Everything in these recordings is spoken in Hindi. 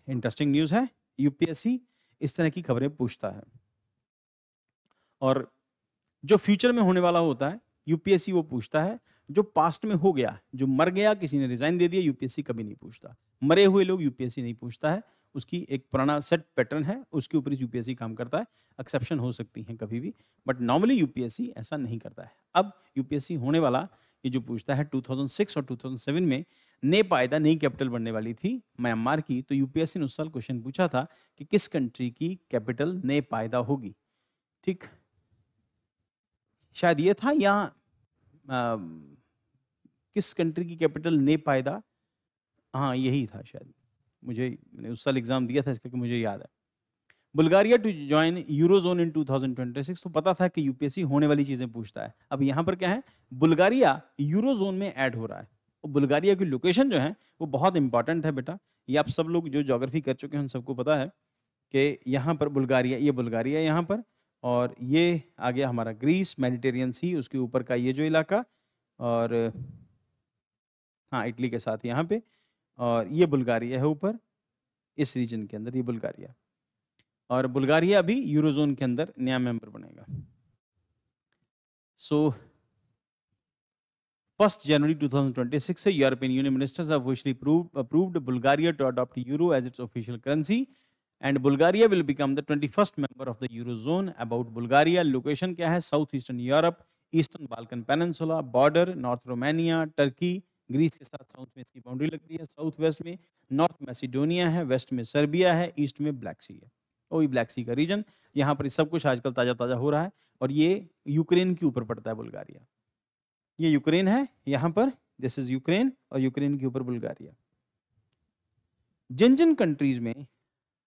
इंटरेस्टिंग न्यूज़ है, यूपीएससी इस तरह की खबरें पूछता है। और जो फ्यूचर में होने वाला होता है, यूपीएससी वो पूछता है। जो पास्ट में हो गया, जो मर गया, किसी ने रिज़ाइन दे दिया, यूपीएससी कभी नहीं पूछता। मरे हुए लोग यूपीएससी नहीं पूछता है, उसकी एक पुराना सेट पैटर्न है, उसके ऊपर ही यूपीएससी काम करता है। एक्सेप्शन हो सकती हैं कभी भी, बट नॉर्मली यूपीएससी ऐसा नहीं करता है। अब यूपीएससी होने वाला ये जो पूछता है 2006 और 2007 में ने पायदा नई कैपिटल बनने वाली थी म्यांमार की, तो यूपीएससी ने उस साल क्वेश्चन पूछा था कि किस कंट्री की कैपिटल ने पायदा होगी, ठीक? शायद ये था या किस कंट्री की कैपिटल ने पायदा, हाँ यही था शायद। मैंने उस साल एग्जाम दिया था इसका, कि मुझे याद है। बुल्गारिया टू ज्वाइन यूरोजोन इन 2026, तो पता था कि यूपीएससी होने वाली चीजें पूछता है। अब यहाँ पर क्या है, बुल्गारिया यूरोजोन में ऐड हो रहा है। और बुल्गारिया की लोकेशन जो है वो बहुत इंपॉर्टेंट है बेटा। ये आप सब लोग जो ज्योग्राफी कर चुके हैं उन सबको पता है कि यहाँ पर बुल्गारिया, ये बुल्गारिया यहाँ पर, और ये आ गया हमारा ग्रीस, मेडिटेरियन सी, उसके ऊपर का ये जो इलाका, और हाँ इटली के साथ यहाँ पे, और ये बुल्गारिया है ऊपर इस रीजन के अंदर, ये बुल्गारिया। और बुल्गारिया अभी यूरोजोन के अंदर नया मेंबर बनेगा। सो 1 January 2026 से European union ministers have officially approved Bulgaria to adopt euro as its official currency, and Bulgaria will become the 21st member of the eurozone. About Bulgaria, location क्या है, south eastern Europe, eastern Balkan peninsula, border north Romania, Turkey, Greece के साथ साउथ में इसकी बाउंड्री लगती है, साउथ वेस्ट में नॉर्थ मैसिडोनिया है, वेस्ट में सर्बिया है, ईस्ट में ब्लैक सी है, वही ब्लैक सी का रीजन। यहाँ पर सब कुछ आजकल ताज़ा ताज़ा हो रहा है, और ये यूक्रेन के ऊपर पड़ता है बुल्गारिया। ये यूक्रेन है यहाँ पर, दिस इज यूक्रेन, और यूक्रेन के ऊपर बुल्गारिया। जिन जिन कंट्रीज में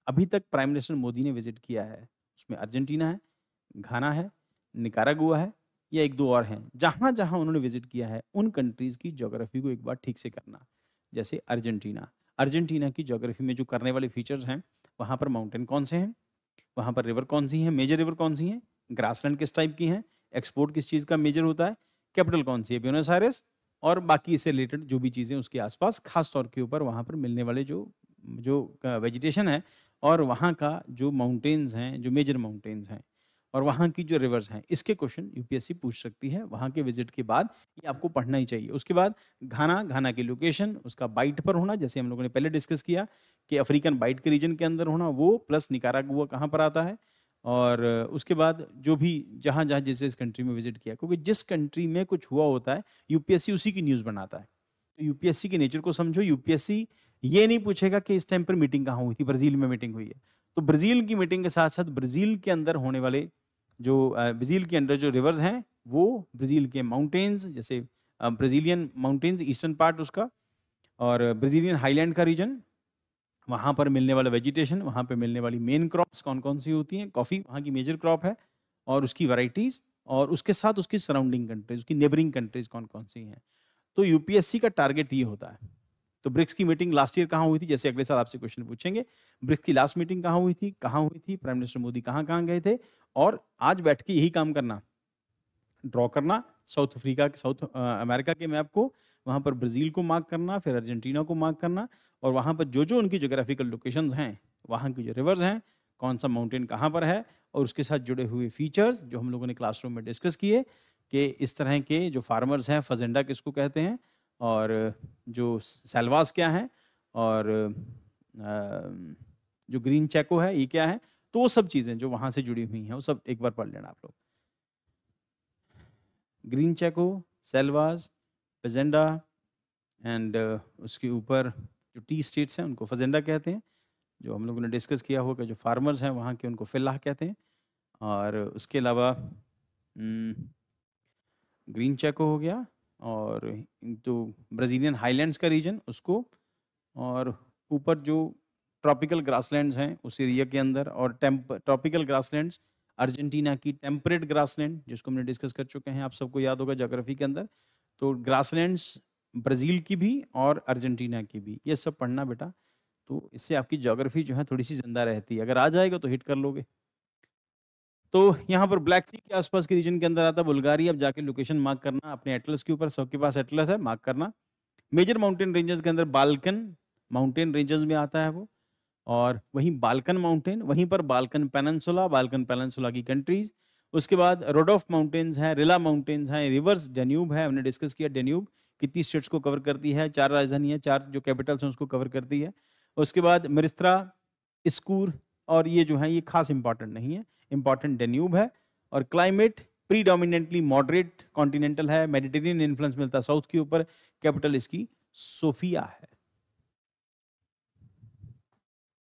अभी तक प्राइम मिनिस्टर मोदी ने विजिट किया है, उसमें अर्जेंटीना है, घाना है, निकारागुआ है, या एक दो और हैं, जहां जहां उन्होंने विजिट किया है उन कंट्रीज की ज्योग्राफी को एक बार ठीक से करना। जैसे अर्जेंटीना की ज्योग्राफी में जो करने वाले फीचर्स हैं, वहां पर माउंटेन कौन से हैं, वहां पर रिवर कौन सी हैं, मेजर रिवर कौन सी हैं, ग्रासलैंड किस टाइप की हैं, एक्सपोर्ट किस चीज़ का मेजर होता है, कैपिटल कौन सी है, ब्यूनस आयरेस, और बाकी इससे रिलेटेड जो भी चीज़ें उसके आसपास, खास तौर के ऊपर वहाँ पर मिलने वाले जो जो वेजिटेशन है, और वहाँ का जो माउंटेन्स हैं, जो मेजर माउंटेन्स हैं, और वहाँ की जो रिवर्स हैं, इसके क्वेश्चन यूपीएससी पूछ सकती है वहाँ के विजिट के बाद। ये आपको पढ़ना ही चाहिए। उसके बाद घाना की लोकेशन, उसका बाइट पर होना, जैसे हम लोगों ने पहले डिस्कस किया कि अफ्रीकन बाइट के रीजन के अंदर होना, वो प्लस निकारागुआ कहाँ पर आता है, और उसके बाद जो भी जहाँ जहाँ जिस इस कंट्री में विजिट किया, क्योंकि जिस कंट्री में कुछ हुआ होता है यूपीएससी उसी की न्यूज़ बनाता है। तो यूपीएससी के नेचर को समझो। यूपीएससी ये नहीं पूछेगा कि इस टाइम पर मीटिंग कहाँ हुई थी, ब्राज़ील में मीटिंग हुई है, तो ब्राज़ील की मीटिंग के साथ साथ ब्राज़ील के अंदर होने वाले जो ब्राज़ील के अंदर जो रिवर्स हैं, वो ब्राज़ील के माउंटेन्स, जैसे ब्राज़ीलियन माउंटेन्स ईस्टर्न पार्ट उसका, और ब्राज़ीलियन हाईलैंड का रीजन, वहाँ पर मिलने वाला वेजिटेशन, वहाँ पे मिलने वाली मेन क्रॉप्स कौन कौन सी होती हैं, कॉफ़ी वहाँ की मेजर क्रॉप है, और उसकी वैरायटीज़, और उसके साथ उसकी सराउंडिंग कंट्रीज, उसकी नेबरिंग कंट्रीज कौन कौन सी हैं। तो यूपीएससी का टारगेट ये होता है। तो ब्रिक्स की मीटिंग लास्ट ईयर कहाँ हुई थी, जैसे अगले साल आपसे क्वेश्चन पूछेंगे, ब्रिक्स की लास्ट मीटिंग कहाँ हुई थी, प्राइम मिनिस्टर मोदी कहाँ कहाँ गए थे, और आज बैठ के यही काम करना, ड्रॉ करना साउथ अफ्रीका के, साउथ अमेरिका के मैप को, वहाँ पर ब्राज़ील को मार्क करना, फिर अर्जेंटीना को मार्क करना, और वहाँ पर जो जो उनकी जोग्राफिकल लोकेशंस हैं, वहाँ की जो रिवर्स हैं, कौन सा माउंटेन कहाँ पर है, और उसके साथ जुड़े हुए फीचर्स जो हम लोगों ने क्लासरूम में डिस्कस किए, कि इस तरह के जो फार्मर्स हैं, फजेंडा किसको कहते हैं, और जो सेल्वास क्या है, और जो ग्रीन चैको है ये क्या है। तो वो सब चीज़ें जो वहाँ से जुड़ी हुई हैं वो सब एक बार पढ़ लेना आप लोग। Green Chaco, Selvas, fazenda, and उसके ऊपर जो टी स्टेट्स हैं उनको फजेंडा कहते हैं, जो हम लोगों ने डिस्कस किया होगा, जो फार्मर्स हैं वहाँ के उनको फिल्लाह कहते हैं, और उसके अलावा ग्रीन चैको हो गया, और जो ब्राज़ीलियन हाईलैंड्स का रीजन उसको, और ऊपर जो ट्रॉपिकल ग्रासलैंड्स हैं उस एरिया के अंदर, और ट्रॉपिकल ग्रासलैंड्स अर्जेंटीना की टेम्परेट ग्रासलैंड जिसको हमने डिस्कस कर चुके हैं, आप सबको याद होगा ज्योग्राफी के अंदर। तो ग्रासलैंड्स ब्राज़ील की भी और अर्जेंटीना की भी, ये सब पढ़ना बेटा। तो इससे आपकी ज्योग्राफी जो है थोड़ी सी जिंदा रहती है, अगर आ जाएगा तो हिट कर लोगे। तो यहाँ पर ब्लैक सी के आसपास के रीजन के अंदर आता है बुल्गारिया। अब जाके लोकेशन मार्क करना अपने एटलस के ऊपर, सबके पास एटलस है, मार्क करना। मेजर माउंटेन रेंजेस के अंदर बाल्कन माउंटेन रेंजेस में आता है वो, और वहीं बाल्कन माउंटेन, वहीं पर बाल्कन पेनिनसुला की कंट्रीज। उसके बाद रोडोफ माउंटेन्स हैं, रिला माउंटेन्स हैं, रिवर्स डेन्यूब है, हमने डिस्कस किया डेन्यूब कितनी स्टेट्स को कवर करती है, 4 राजधानी है, 4 जो कैपिटल्स हैं उसको कवर करती है। उसके बाद मिरिस्त्रा, स्कूर, और ये जो है ये खास इंपॉर्टेंट नहीं है, इंपॉर्टेंट डेन्यूब है। और क्लाइमेट प्रीडोमिनेंटली मॉडरेट कॉन्टिनेंटल है, मेडिटेरियन इन्फ्लुएंस मिलता है साउथ के ऊपर, कैपिटल इसकी सोफिया है।